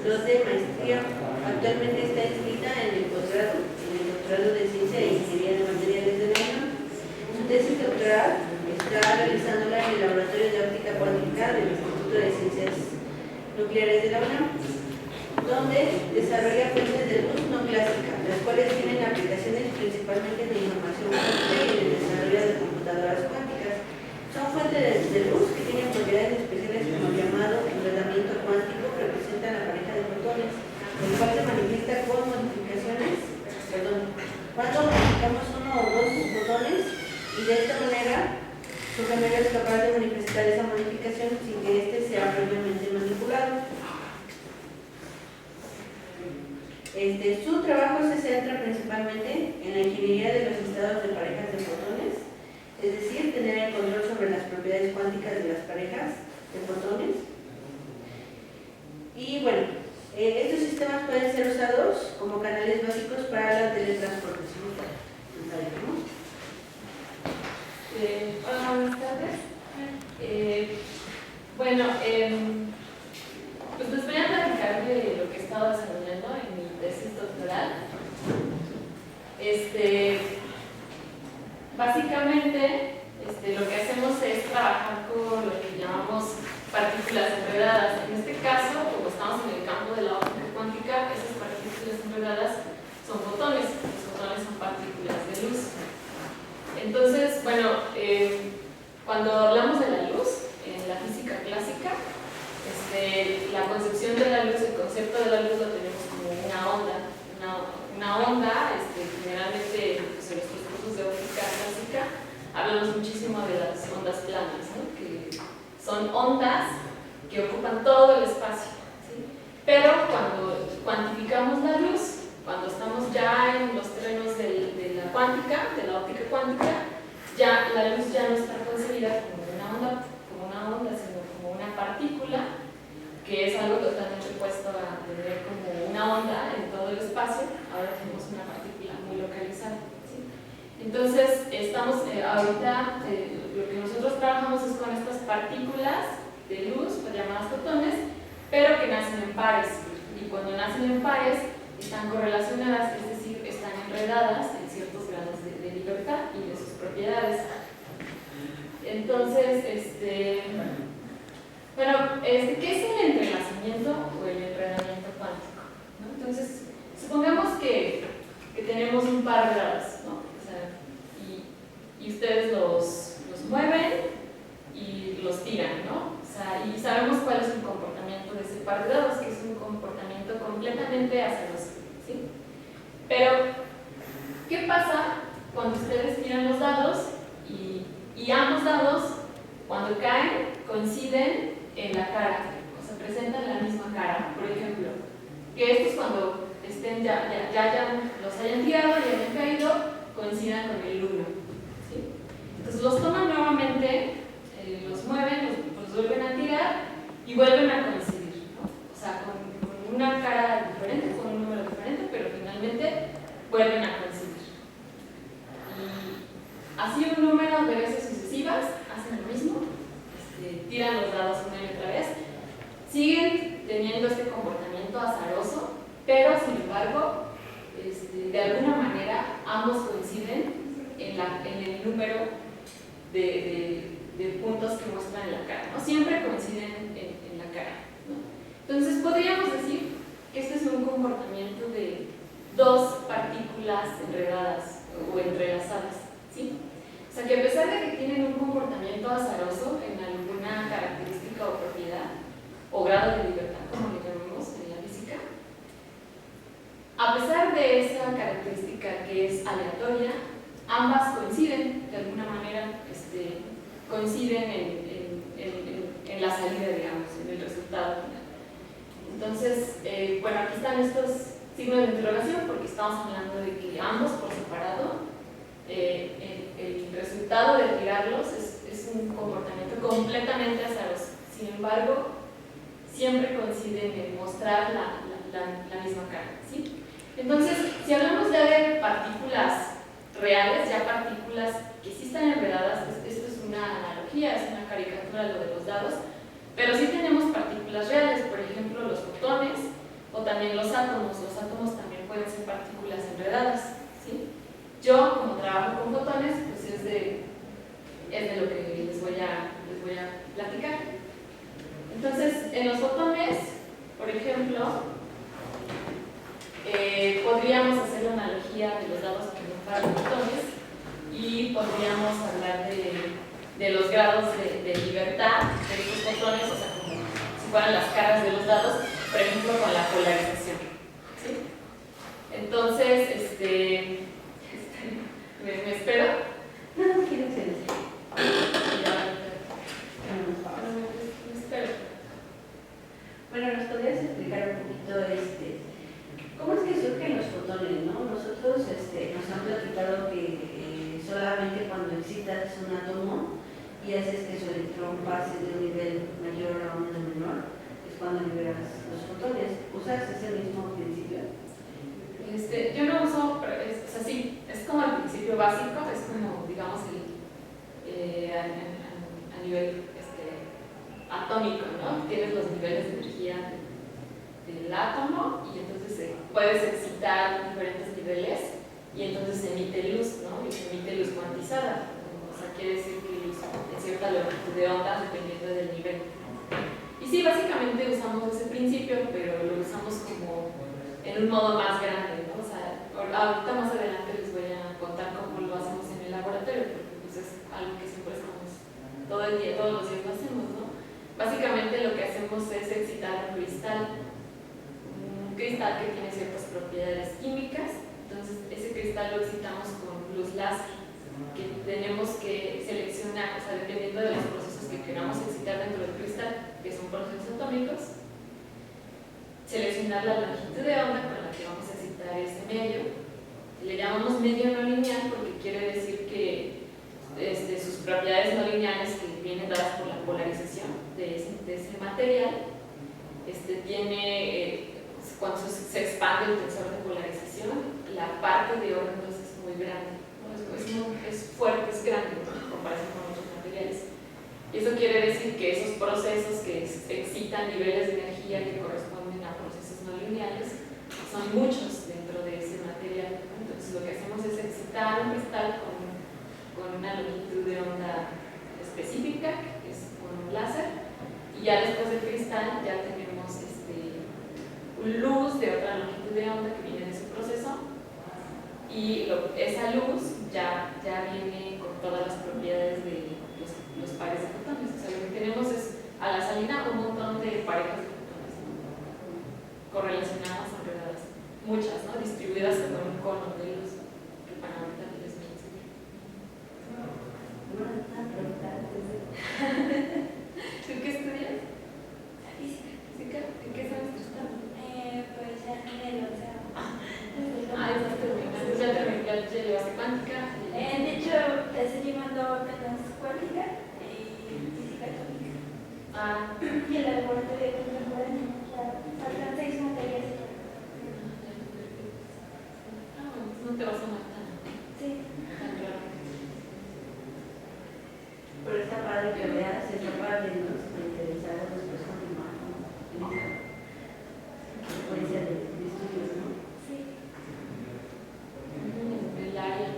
2 de maestría. Actualmente está inscrita en el posgrado, en el doctorado de Ciencia e Ingeniería de Materiales de la UNAM. Su tesis doctoral está realizándola en el Laboratorio de Óptica Cuántica del Instituto de Ciencias Nucleares de la UNAM, donde desarrolla fuentes de luz no clásicas, las cuales tienen aplicaciones principalmente en la información cuántica y en el desarrollo de computadoras cuánticas. Son fuentes de luz que tienen propiedades especiales como el llamado enredamiento cuántico, que representa la pareja de fotones, el cual se manifiesta con modificaciones, cuando modificamos uno o dos fotones, y de esta manera su gemelo es capaz de manifestar esa modificación sin que éste sea previamente manipulado. Su trabajo se centra principalmente en la ingeniería de los estados de parejas de fotones, es decir, tener el control sobre las propiedades cuánticas de las parejas de fotones. Y bueno, estos sistemas pueden ser usados como canales básicos para la teletransportación. Hola, buenas tardes. Pues les voy a platicar de lo que he estado desarrollando en mi tesis doctoral. Básicamente, lo que hacemos es trabajar con lo que llamamos partículas enredadas. En este caso, como estamos en el campo de la óptica cuántica, esas partículas enredadas son fotones. Los fotones son partículas de luz. Entonces, bueno, cuando hablamos de la luz, en la física clásica, la concepción de la luz, el concepto de la luz lo tenemos como una onda. Una onda, generalmente pues, en nuestros cursos de óptica clásica, hablamos muchísimo de las ondas planas, ¿no? Que son ondas que ocupan todo el espacio, ¿sí? Pero cuando cuantificamos la luz, cuando estamos ya en los terrenos de la cuántica, de la óptica cuántica, ya la luz ya no está concebida como una onda, sino como una partícula, que es algo totalmente opuesto a tener como una onda en todo el espacio. Ahora tenemos una partícula muy localizada, ¿sí? Entonces, estamos ahorita, lo que nosotros trabajamos es con estas partículas de luz, llamadas fotones, pero que nacen en pares. Y cuando nacen en pares, están correlacionadas, es decir, están enredadas en ciertos grados de libertad y de sus propiedades. Entonces, ¿qué es el entrelazamiento o el enredamiento cuántico? ¿No? Entonces, supongamos que tenemos un par de dados, ¿no? O sea, y ustedes los mueven y los tiran, ¿no? O sea, y sabemos cuál es el comportamiento de ese par de dados, que es un comportamiento completamente azaroso, ¿sí? Pero, ¿qué pasa cuando ustedes tiran los dados y ambos dados, cuando caen, coinciden en la cara, o sea, presentan la misma cara? Por ejemplo, que estos cuando estén ya los hayan tirado y hayan caído, coincidan con el 1, ¿sí? Entonces los toman nuevamente, los mueven, los vuelven a tirar y vuelven a coincidir, ¿no? O sea, con una cara diferente, con un número diferente, pero finalmente vuelven a coincidir. Y así un número de veces sucesivas hacen lo mismo, tiran los dados una y otra vez, siguen teniendo este comportamiento azaroso, pero sin embargo, de alguna manera ambos coinciden en el número de puntos que muestran en la cara, ¿no? Siempre coinciden en la cara, ¿no? Entonces podríamos decir que este es un comportamiento de dos partículas enredadas o entrelazadas, ¿sí? O sea, que a pesar de que tienen un comportamiento azaroso en alguna característica o propiedad, o grado de libertad, como le llamamos en la física, a pesar de esa característica que es aleatoria, ambas coinciden, de alguna manera, coinciden en la salida, digamos, en el resultado final. Entonces, bueno, aquí están estos signos de interrogación porque estamos hablando de que ambos por separado, el resultado de tirarlos es un comportamiento completamente azaroso. Sin embargo, siempre coinciden en mostrar la misma cara, ¿sí? Entonces, si hablamos ya de partículas reales, ya partículas que sí están enredadas, esto es una analogía, es una caricatura lo de los dados, pero sí tenemos partículas reales, por ejemplo, los fotones O también los átomos también pueden ser partículas enredadas, ¿sí? Yo, como trabajo con fotones, pues es de lo que les voy a platicar. Entonces, en los fotones, por ejemplo, podríamos hacer la analogía de los dados que no para fotones y podríamos hablar de los grados de libertad de estos fotones, o sea, como si fueran las caras de los dados, por ejemplo, con la polarización, ¿sí? Entonces, ¿me espero? No, quiero que se Me espero. Bueno, ¿nos podrías explicar un poquito cómo es que surgen los fotones, no? Nosotros nos han platicado que solamente cuando excitas un átomo y haces que su electrón pase de un nivel mayor a uno menor, es cuando liberas los fotones. ¿Usas ese mismo principio? Yo no uso, o sea, sí, es como el principio básico, es como, digamos, a nivel atómico, ¿no? Tienes los niveles de energía del átomo y entonces puedes excitar diferentes niveles y entonces se emite luz, ¿no? Y se emite luz cuantizada, o sea, quiere decir que luz en cierta longitud de onda dependiendo del nivel. Y sí, básicamente usamos ese principio, pero lo usamos como en un modo más grande, ¿no? O sea, ahorita más adelante les voy a contar cómo lo hacemos en el laboratorio, porque pues es algo que siempre estamos todo el día, todos los días lo hacemos, ¿no? Básicamente lo que hacemos es excitar un cristal que tiene ciertas propiedades químicas, entonces ese cristal lo excitamos con luz láser, que tenemos que seleccionar, o sea, dependiendo de los procesos que queramos excitar dentro del cristal, que son procesos atómicos, seleccionar la longitud de onda con la que vamos a excitar ese medio. Le llamamos medio no lineal porque quiere decir que sus propiedades no lineales que vienen dadas por la polarización de ese material tiene, cuando se expande el tensor de polarización, la parte de onda entonces es muy grande, ¿no? Es fuerte, es grande, ¿no? En comparación con otros materiales. Y eso quiere decir que esos procesos que excitan niveles de energía que corresponden a procesos no lineales son muchos dentro de ese material. Entonces lo que hacemos es excitar un cristal con una longitud de onda específica, que es con un láser, y ya después del cristal ya tenemos luz de otra longitud de onda que viene de su proceso, y esa luz ya viene con todas las propiedades de los pares de fotones. O sea, lo que tenemos es a la salida un montón de parejas de fotones, ¿no? Correlacionadas, enredadas, muchas, ¿no? Distribuidas con un cono de luz que para ahorita les voy a enseñar. ¿Tú qué estudias? ¿Física? ¿En qué semestre estás? Pues ya en el océano. Estás terminando. Ya terminé, ya llevaste cuántica. De hecho, estoy llevando apenas cuántica y física atómica. Y el laboratorio contemporáneo. Faltan 6 materias. No te vas a matar. Sí. Tan claro. Pero está padre que veas esa parte, ¿no? Si te interesara después continuar con esa secuencia de estudios, ¿no? Sí. El área.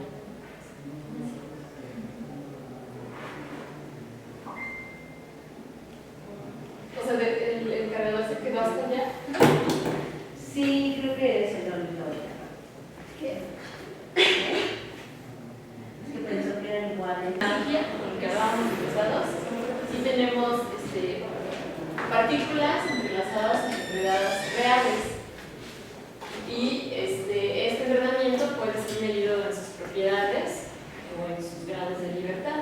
O sea, el cargador se quedó hasta allá. Sí, creo que se lo olvidó ya. ¿Qué? Es que pensó que eran iguales. Energía, con lo que hablábamos de los dados, sí tenemos partículas entrelazadas en enredadas reales. Y este enredamiento puede ser medido en sus propiedades o en sus grados de libertad.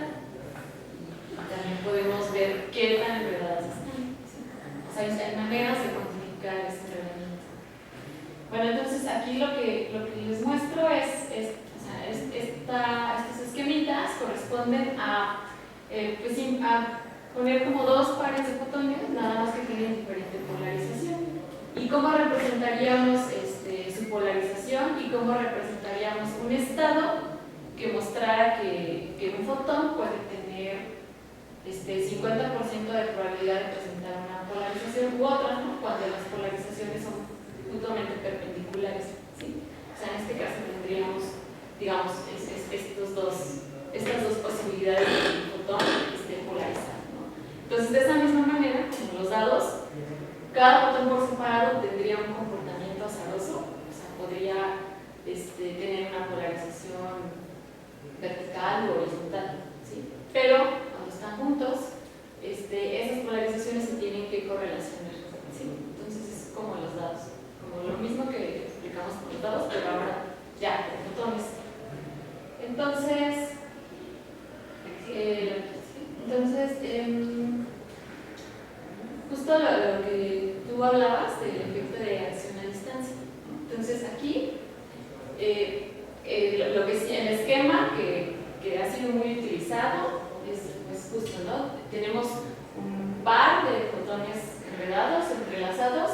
Y también podemos ver qué tan enredadas están. O sea, hay maneras de cuantificar ese enredamiento. Bueno, entonces aquí lo que les muestro es estos esquemitas corresponden a poner como dos pares de fotones, nada más que tienen diferente polarización. ¿Y cómo representaríamos su polarización y cómo representaríamos un estado que mostrara que un fotón puede tener 50% de probabilidad de presentar una polarización u otra, ¿no? Cuando las polarizaciones son mutuamente perpendiculares, ¿sí? O sea, en este caso tendríamos, digamos, estas dos posibilidades de fotón polarizado, ¿no? Entonces, de esa misma manera, como los dados, cada fotón por separado tendría un comportamiento azaroso, o sea, podría tener una polarización vertical o horizontal, ¿sí? Pero cuando están juntos, esas polarizaciones se tienen que correlacionar, ¿sí? Entonces es como los dados, como lo mismo que explicamos con los dados, pero ahora ya con fotones. Entonces, justo lo que tú hablabas del efecto de acción a distancia. Entonces aquí, lo que el esquema que ha sido muy utilizado es justo, ¿no? Tenemos un par de fotones enredados, entrelazados,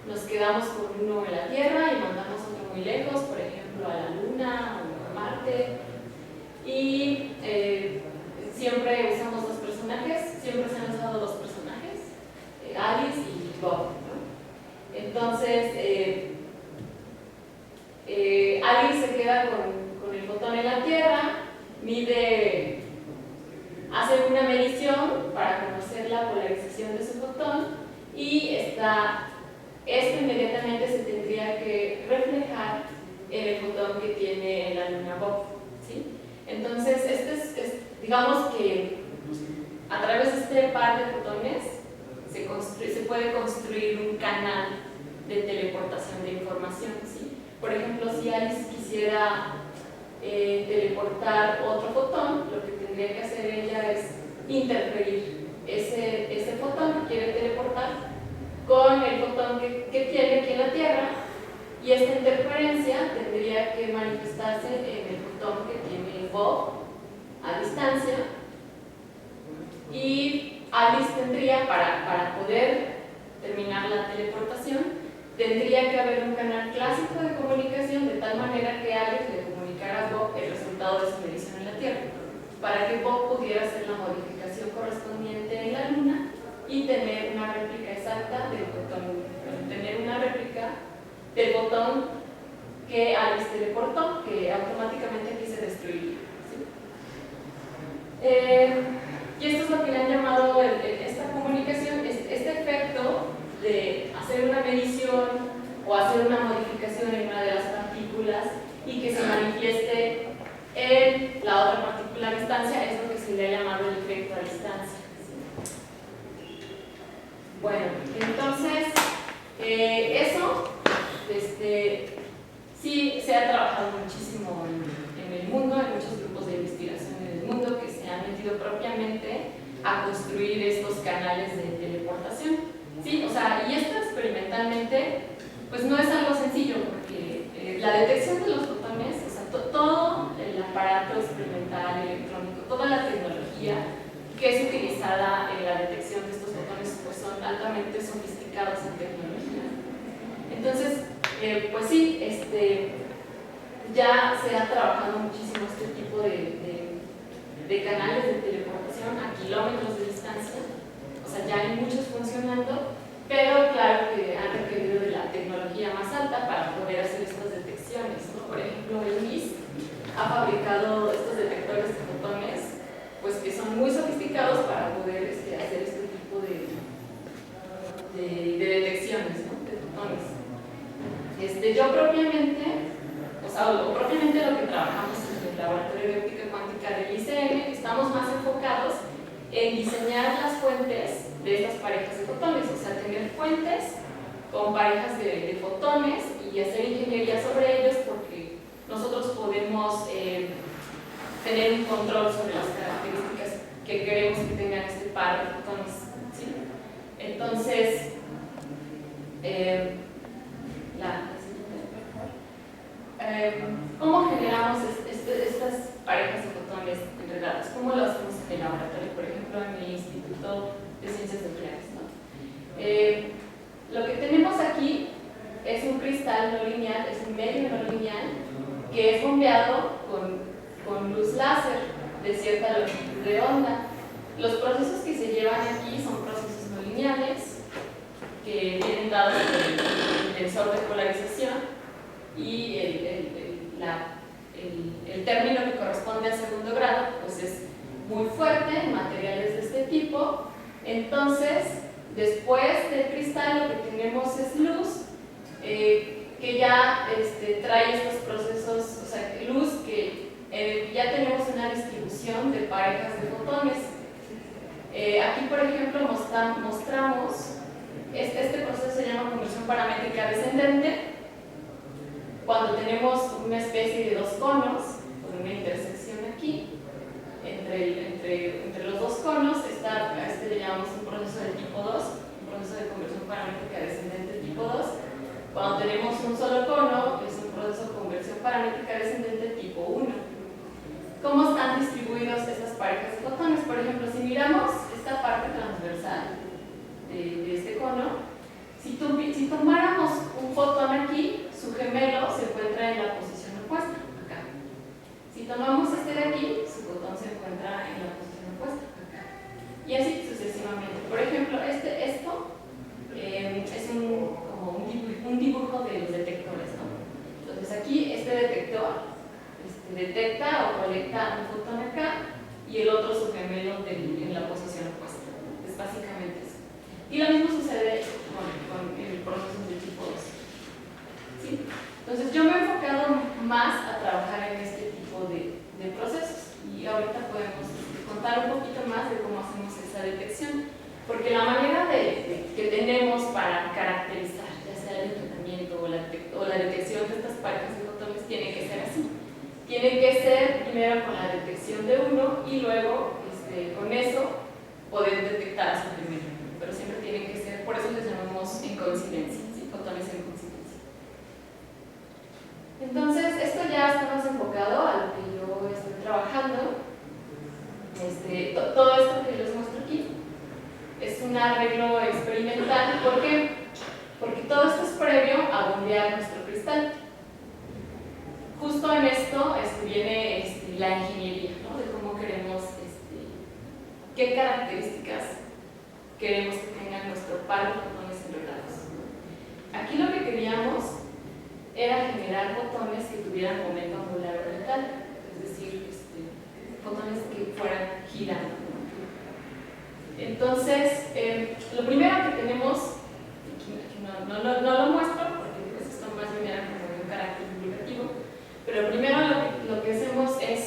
nos quedamos con uno en la Tierra y mandamos otro muy lejos, por ejemplo a la Luna o a Marte, y siempre usamos dos personajes, siempre se han usado dos personajes, Alice y Bob, ¿no? Entonces, Alice se queda con el fotón en la Tierra, hace una medición para conocer la polarización de su fotón, y esto inmediatamente se tendría que reflejar en el fotón que tiene en la Luna Bob, ¿sí? Entonces, digamos que a través de este par de fotones se puede construir un canal de teleportación de información, ¿sí? Por ejemplo, si Alice quisiera teleportar otro fotón, lo que tendría que hacer ella es interferir ese fotón que quiere teleportar con el fotón que tiene aquí en la Tierra, y esta interferencia tendría que manifestarse en el fotón que tiene Bob a distancia, y Alice tendría, para poder terminar la teleportación, tendría que haber un canal clásico de comunicación de tal manera que Alice le comunicara a Bob el resultado de su medición en la Tierra, para que Bob pudiera hacer la modificación correspondiente en la Luna y tener una réplica exacta del fotón, que Alice teleportó, que automáticamente aquí se destruiría, ¿sí? Y esto es lo que le han llamado esta comunicación, este efecto de hacer una medición o hacer una modificación en una de las partículas y que se manifieste en la otra partícula a distancia, es lo que se le ha llamado el efecto a distancia, ¿sí? Bueno, entonces eso sí se ha trabajado muchísimo en el mundo, hay muchos grupos de investigación en el mundo que se han metido propiamente a construir estos canales de teleportación, ¿sí? O sea, y esto experimentalmente pues no es algo sencillo, porque la detección de los fotones, o sea, todo el aparato experimental electrónico, toda la tecnología que es utilizada en la detección de estos fotones pues son altamente sofisticados en tecnología. Entonces, pues sí, ya se ha trabajado muchísimo este tipo de canales de teleportación a kilómetros de distancia, o sea, ya hay muchos funcionando, pero claro que han requerido de la tecnología más alta para poder hacer estas detecciones, ¿no? Por ejemplo, el MIS ha fabricado estos detectores de fotones, pues que son muy sofisticados para poder hacer este tipo de detecciones, ¿no? De fotones. Yo propiamente, propiamente lo que trabajamos en el laboratorio de óptica cuántica del ICM, estamos más enfocados en diseñar las fuentes de estas parejas de fotones, o sea, tener fuentes con parejas de fotones y hacer ingeniería sobre ellos, porque nosotros podemos tener un control sobre las características que queremos que tengan este par de fotones, ¿sí? Entonces, ¿cómo generamos estas parejas de fotones enredadas? ¿Cómo lo hacemos en el laboratorio? Por ejemplo, en el Instituto de Ciencias Nucleares, ¿no? Lo que tenemos aquí es un cristal no lineal, es un medio no lineal que es bombeado con luz láser de cierta longitud de onda. Los procesos que se llevan aquí son procesos no lineales que vienen dados por el tensor de polarización, y el término que corresponde al segundo grado pues es muy fuerte en materiales de este tipo. Entonces, después del cristal lo que tenemos es luz, que ya trae estos procesos, o sea, luz que ya tenemos una distribución de parejas de fotones. Aquí, por ejemplo, mostramos, este proceso se llama conversión paramétrica descendente, cuando tenemos una especie de dos conos, con una intersección aquí, entre los dos conos está, a este le llamamos un proceso de tipo 2, un proceso de conversión paramétrica descendente tipo 2. Cuando tenemos un solo cono, es un proceso de conversión paramétrica descendente tipo 1. ¿Cómo están distribuidos estas parejas de fotones? Por ejemplo, si miramos esta parte transversal de este cono, si tomáramos un fotón aquí, su gemelo se encuentra en la posición opuesta, acá. Si tomamos este de aquí, su fotón se encuentra en la posición opuesta, acá. Y así sucesivamente. Por ejemplo, esto es como un dibujo de los detectores, ¿no? Entonces aquí este detector detecta o colecta un fotón acá y el otro su gemelo en la posición opuesta. Es básicamente eso. Y lo mismo sucede con el proceso de tipo 2. ¿Sí? Entonces yo me he enfocado más a trabajar en este tipo de procesos, y ahorita podemos contar un poquito más de cómo hacemos esa detección, porque la manera que tenemos para caracterizar, ya sea el tratamiento o la detección de estas parejas de fotones, tiene que ser así. Tiene que ser primero con la detección de uno y luego con eso poder detectar a su primero, pero siempre tiene que ser, por eso les llamamos en coincidencia, ¿sí? Fotones en coincidencia. Entonces esto ya está más enfocado a lo que yo estoy trabajando. Todo esto que les muestro aquí es un arreglo experimental. ¿Por qué? Porque todo esto es previo a bombear nuestro cristal. Justo en esto viene la ingeniería, ¿no? De cómo queremos, qué características queremos que tengan nuestro par de fotones enredados. Aquí lo que queríamos era generar fotones que tuvieran momento angular orbital, es decir, fotones que fueran girando. Entonces, lo primero que tenemos, aquí no lo muestro porque pues, esto más bien era como de un carácter divulgativo, pero primero lo que hacemos es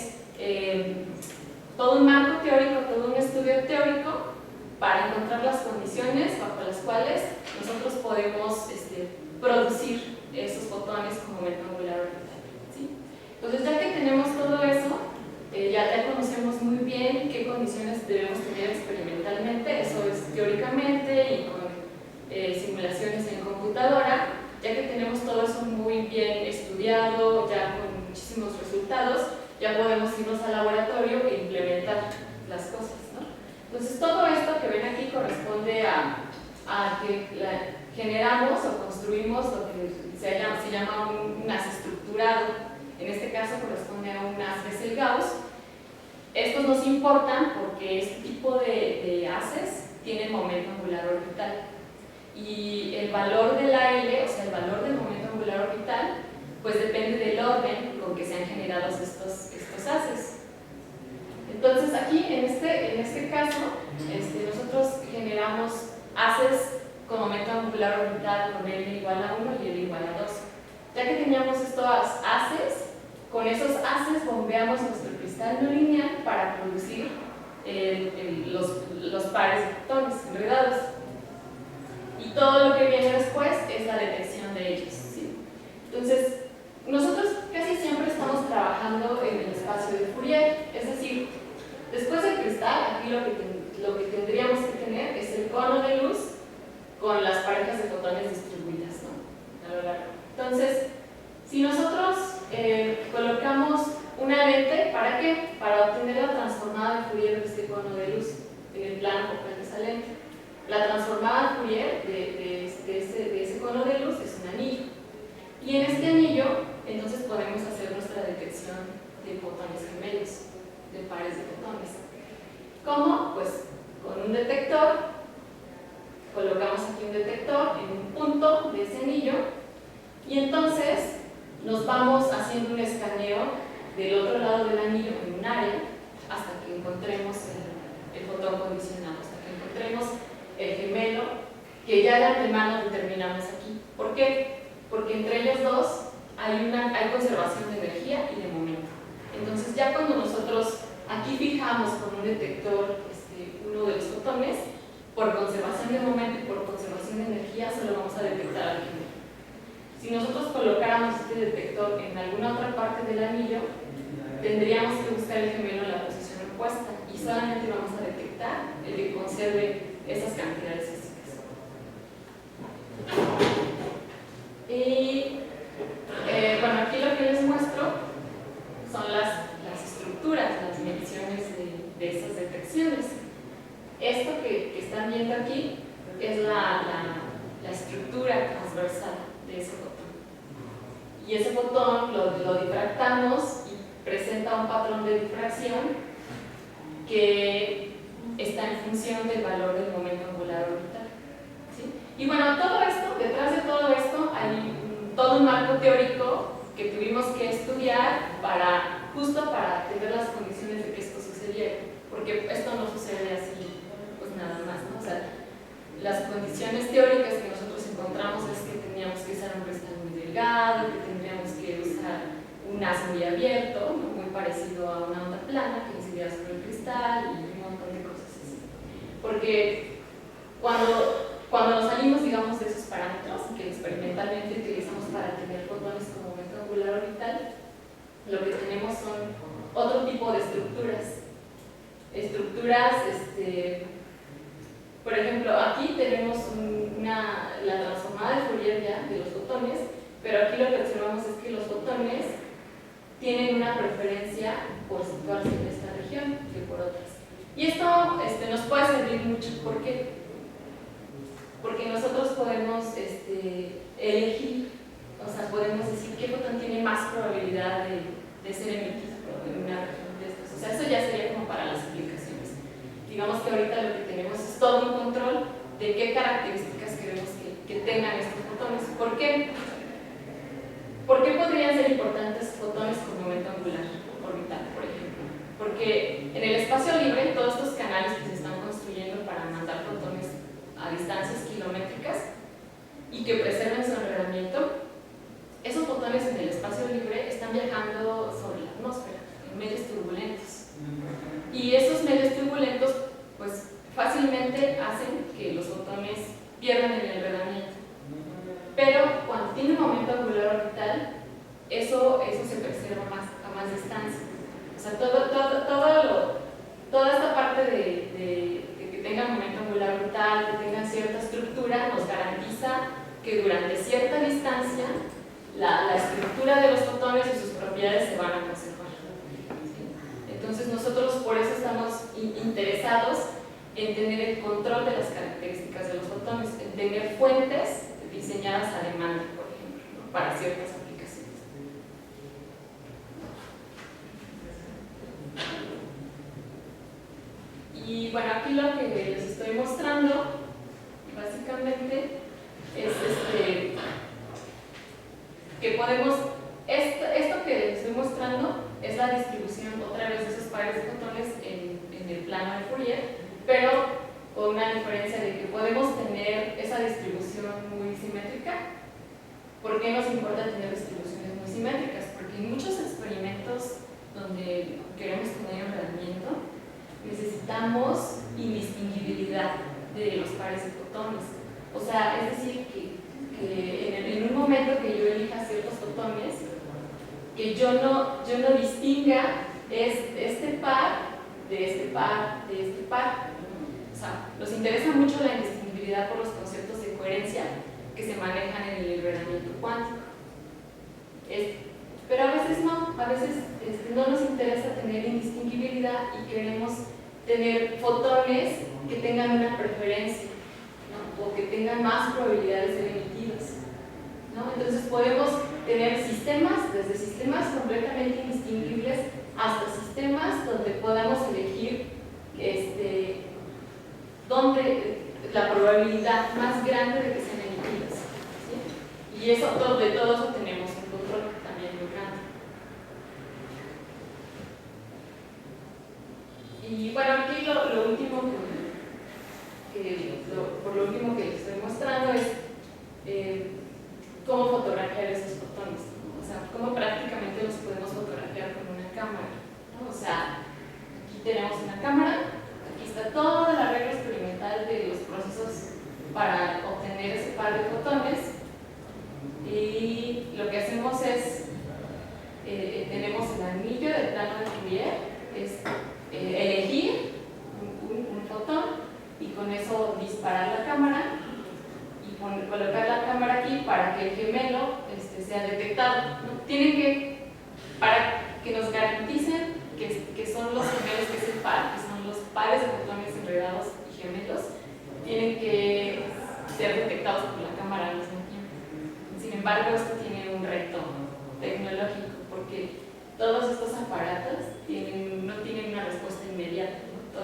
todo un marco teórico, todo un estudio teórico para encontrar las condiciones bajo las cuales nosotros podemos producir esos fotones con momento angular orbital, ¿sí? Entonces, ya que tenemos todo eso, ya conocemos muy bien qué condiciones debemos tener experimentalmente, eso es teóricamente y con simulaciones en computadora. Ya que tenemos todo eso muy bien estudiado, ya con muchísimos resultados, ya podemos irnos al laboratorio e implementar las cosas, ¿no? Entonces todo esto que ven aquí corresponde a que generamos o construimos lo que se llama un haz estructurado. En este caso corresponde a un haz Bessel-Gauss. Estos nos importan porque este tipo de haces tienen momento angular orbital. Y el valor de la L, o sea, el valor del momento angular orbital, pues depende del orden con que sean generados estos haces. Entonces aquí, en este caso, nosotros generamos haces con momento angular orbital con L igual a 1 y L igual a 2. Ya que teníamos estos haces, con esos haces bombeamos nuestro cristal no lineal para producir los pares de fotones enredados. Y todo lo que viene después es la detección de ellos, ¿sí? Entonces, nosotros casi siempre estamos trabajando en el espacio de Fourier, es decir, después del cristal, aquí lo que tendríamos que tener es el cono de luz con las parejas de fotones distribuidas, ¿no? A lo largo. Entonces, si nosotros colocamos una lente, ¿para qué? Para obtener la transformada de Fourier de este cono de luz en el plano focal de esa lente. La transformada de Fourier de ese cono de luz es un anillo. Y en este anillo, entonces podemos hacer nuestra detección de fotones gemelos, de pares de fotones. ¿Cómo? Pues con un detector, colocamos aquí un detector en un punto de ese anillo Y entonces nos vamos haciendo un escaneo del otro lado del anillo en un área hasta que encontremos el fotón condicionado, hasta que encontremos el gemelo que ya de antemano determinamos aquí. ¿Por qué? Porque entre ellos dos hay conservación de energía y de momento. Entonces ya cuando nosotros aquí fijamos con un detector uno de los fotones, por conservación de momento y por conservación de energía solo vamos a detectar al gemelo. Si nosotros colocáramos este detector en alguna otra parte del anillo, tendríamos que buscar el gemelo en la posición opuesta y solamente vamos a detectar el que conserve esas cantidades físicas. Y bueno, aquí lo que les muestro son las estructuras, las mediciones de esas detecciones. Esto que están viendo aquí es la estructura transversal de ese fotón. Y ese fotón lo difractamos y presenta un patrón de difracción que está en función del valor del momento angular orbital. ¿Sí? Y bueno, todo esto, detrás de todo esto hay todo un marco teórico que tuvimos que estudiar justo para tener las condiciones de que esto sucediera, porque esto no sucede así, pues nada más, ¿no? O sea, las condiciones teóricas que nosotros encontramos es que teníamos que usar un cristal muy delgado, que tendríamos que usar un haz muy abierto, ¿no? Muy parecido a una onda plana que incidiera sobre el cristal y un montón de cosas así. Porque cuando nos salimos, digamos, de esos parámetros que experimentalmente utilizamos para tener fotones como momento angular orbital, lo que tenemos son otro tipo de estructuras. Por ejemplo, aquí tenemos la transformada de Fourier ya de los fotones, pero aquí lo que observamos es que los fotones tienen una preferencia por situarse en esta región que por otras. Y esto nos puede servir mucho. ¿Por qué? Porque nosotros podemos elegir, o sea, podemos decir qué fotón tiene más probabilidad de ser emitido en una región de estas. O sea, eso ya sería como para las aplicaciones. Digamos que ahorita lo que tenemos es todo un control de qué características queremos que tengan estos fotones. ¿Por qué? ¿Por qué podrían ser importantes fotones con momento angular orbital, por ejemplo? Porque en el espacio libre, todos estos canales que se están construyendo para mandar fotones a distancias kilométricas y que preserven su enredamiento, esos fotones en el espacio libre están viajando sobre la atmósfera, en medios turbulentos. Y esos medios turbulentos, pues, fácilmente hacen que los fotones pierdan el enredamiento. Pero cuando tiene un momento angular orbital, eso se preserva a más distancia. O sea, toda esta parte de que tengan momento angular orbital, que tengan cierta estructura, nos garantiza que durante cierta distancia la estructura de los fotones y sus propiedades se van a conservar. ¿Sí? Entonces nosotros por eso estamos interesados en tener el control de las características de los fotones, en tener fuentes diseñadas a demanda, por ejemplo, ¿no? Para ciertas aplicaciones. Y bueno, aquí lo que les estoy mostrando básicamente es que podemos, esto que les estoy mostrando es la distribución otra vez de esos pares de fotones en el plano de Fourier, pero con una diferencia de que podemos tener esa distribución muy simétrica. ¿Por qué nos importa tener distribuciones muy simétricas? Porque en muchos experimentos donde queremos tener enredamiento necesitamos indistinguibilidad de los pares de fotones. O sea, es decir, que en un momento que yo elija ciertos fotones, que yo no distinga este par de este par de este par. O sea, nos interesa mucho la indistinguibilidad por los conceptos de coherencia que se manejan en el enredamiento cuántico. Pero a veces no, a veces no nos interesa tener indistinguibilidad y queremos tener fotones que tengan una preferencia, ¿no? O que tengan más probabilidades de ser emitidos, ¿no? Entonces podemos tener sistemas, desde sistemas completamente indistinguibles hasta sistemas donde podamos elegir donde la probabilidad más grande de que sean emitidos, ¿sí? Y eso, de todo eso tenemos un control también muy grande. Y bueno, aquí lo último por lo último que les estoy mostrando es cómo fotografiar esos fotones, ¿no? O sea, cómo prácticamente los podemos fotografiar con una cámara, ¿no? O sea, aquí tenemos una cámara, aquí está toda la regla experimental de los procesos para obtener ese par de fotones, y lo que hacemos es, tenemos el anillo del plano de Fourier, es elegir un fotón y con eso disparar la cámara y colocar la cámara aquí para que el gemelo sea detectado, ¿no? Tienen que, para que nos garanticen que son los gemelos, que es el par, que son los pares de fotones enredados y gemelos, tienen que ser detectados por la cámara al mismo tiempo. Sin embargo, esto tiene un reto tecnológico porque todos estos aparatos no tienen una respuesta inmediata, ¿no?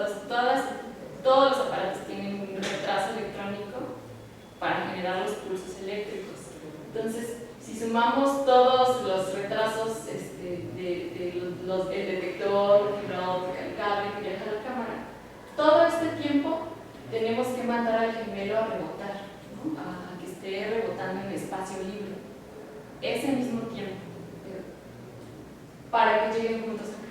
Todos los aparatos tienen un retraso electrónico para generar los pulsos eléctricos. Entonces, si sumamos todos los retrasos el detector, fibra óptica, el cable que viaja a la cámara, todo este tiempo tenemos que mandar al gemelo a rebotar, ¿no? A que esté rebotando en espacio libre. Ese mismo tiempo, para que lleguen juntos acá,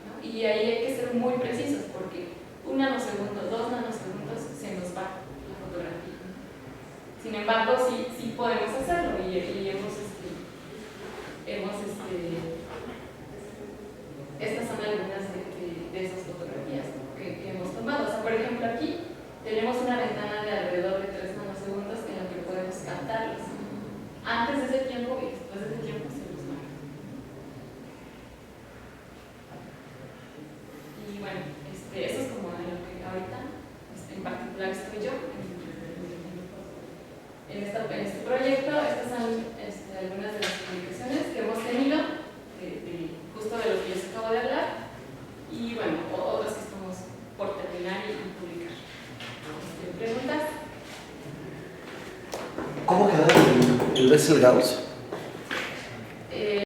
¿no? Y ahí hay que ser muy precisos porque 1 nanosegundo, 2 nanosegundos se nos va la fotografía, ¿no? Sin embargo, sí podemos hacerlo y estas son algunas de esas fotografías, ¿no? que hemos tomado. O sea, por ejemplo, aquí tenemos una ventana de alrededor de 3 nanosegundos en la que podemos captarlos. Antes de ese tiempo y después de ese tiempo se los va. Y bueno, eso es como de lo que ahorita, en particular estoy yo en este proyecto. Estas son algunas de las publicaciones que hemos tenido, justo de lo que les acabo de hablar, y bueno, otras que estamos por terminar y publicar. ¿Preguntas? ¿Cómo quedó el Bessel Gauss?